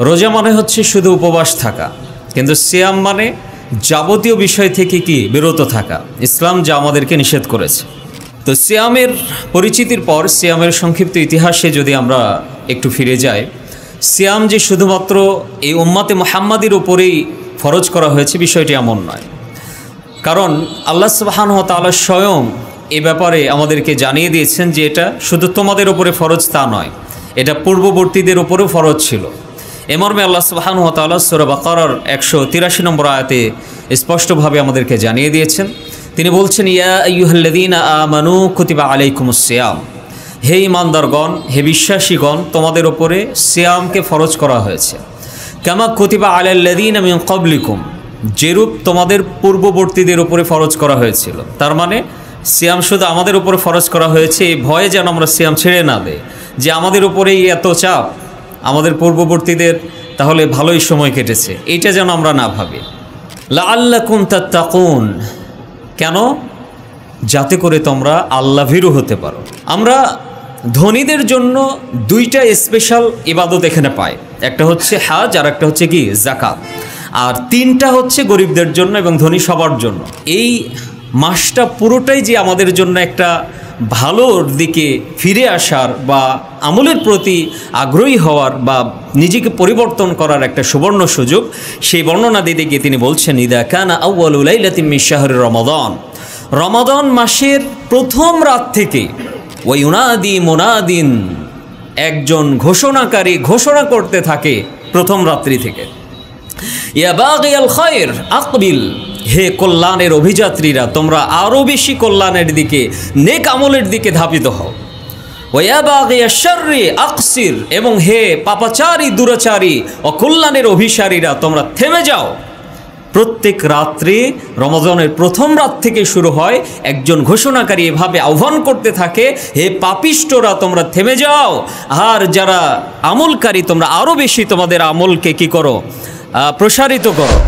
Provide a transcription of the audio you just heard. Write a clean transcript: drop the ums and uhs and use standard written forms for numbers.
রোজা মানে হচ্ছে শুধু উপবাস থাকা, কিন্তু সিয়াম মানে যাবতীয় বিষয় থেকে কি বিরত থাকা, ইসলাম যা আমাদেরকে নিষেধ করেছে। তো সিয়ামের পরিচিতির পর সিয়ামের সংক্ষিপ্ত ইতিহাসে যদি আমরা একটু ফিরে যাই, সিয়াম যে শুধুমাত্র এই উম্মতে মুহাম্মাদির উপরেই ফরজ করা হয়েছে বিষয়টি এমন নয়। কারণ আল্লাহ সুবহানাহু ওয়া তাআলা স্বয়ং এ ব্যাপারে আমাদেরকে জানিয়ে দিয়েছেন যে এটা শুধু তোমাদের উপরে ফরজ তা নয়, এটা পূর্ববর্তীদের উপরেও ফরজ ছিল। এ মর্মে আল্লাহ সুবহানাহু ওয়া তাআলা সূরা বাকারার 183 নম্বর আয়াতে স্পষ্টভাবে আমাদেরকে জানিয়ে দিয়েছেন। তিনি বলছেন, ইয়া আইয়ুহাল্লাযীনা আমানু কুতিবা আলাইকুমুস সিয়াম, হে ঈমানদারগণ, হে বিশ্বাসীগণ, তোমাদের উপরে সিয়ামকে ফরজ করা হয়েছে। কামা কুতিবা আলাল্লাযীনা মিন ক্বাবলিকুম, যেরূপ তোমাদের পূর্ববর্তীদের উপরে ফরজ করা হয়েছিল। তার মানে সিয়াম শুধু আমাদের উপরে ফরজ করা হয়েছে এই ভয়ে যেন আমরা সিয়াম ছেড়ে না দেই, যে আমাদের উপরেই এত চাপ, আমাদের পূর্ববর্তীদের তাহলে ভালোই সময় কেটেছে, এইটা যেন আমরা না ভাবি। লাআল্লাকুম তাত্তাকুন, কেন? যাতে করে তোমরা আল্লাহভীরু হতে পারো। আমরা ধনীদের জন্য দুইটা স্পেশাল ইবাদত এখানে পাই, একটা হচ্ছে হাজ আর একটা হচ্ছে কি যাকাত, আর তিনটা হচ্ছে গরিবদের জন্য এবং ধনী সবার জন্য। এই মাসটা পুরোটাই যে আমাদের জন্য একটা ভালোর দিকে ফিরে আসার বা আমলের প্রতি আগ্রহী হওয়ার বা নিজেকে পরিবর্তন করার একটা সুবর্ণ সুযোগ, সেই বর্ণনা দিতে গিয়ে তিনি বলছেন, ইদা কানা আউয়ালু লাইলাতিন মিন শাহরি রমাদান, রমাদান মাসের প্রথম রাত থেকে ওয়া ইউনাদি মুনাদিন, একজন ঘোষণাকারী ঘোষণা করতে থাকে প্রথম রাত্রি থেকে, ইয়া বাগিয়াল খায়র আকবিল, হে কল্যাণের অভিযাত্রীরা, তোমরা আরও বেশি কল্যাণের দিকে, নেক আমলের দিকে ধাবিত হও। ওয়া বাগিয়াশ শাররি আকসির, এবং হে পাপাচারী দুরাচারী অকল্যাণের অভিসারীরা, তোমরা থেমে যাও। প্রত্যেক রাত্রে রমজানের প্রথম রাত থেকে শুরু হয়, একজন ঘোষণাকারী এভাবে আহ্বান করতে থাকে, হে পাপিষ্টরা, তোমরা থেমে যাও, আর যারা আমলকারী তোমরা আরও বেশি তোমাদের আমলকে কি করো, প্রসারিত করো।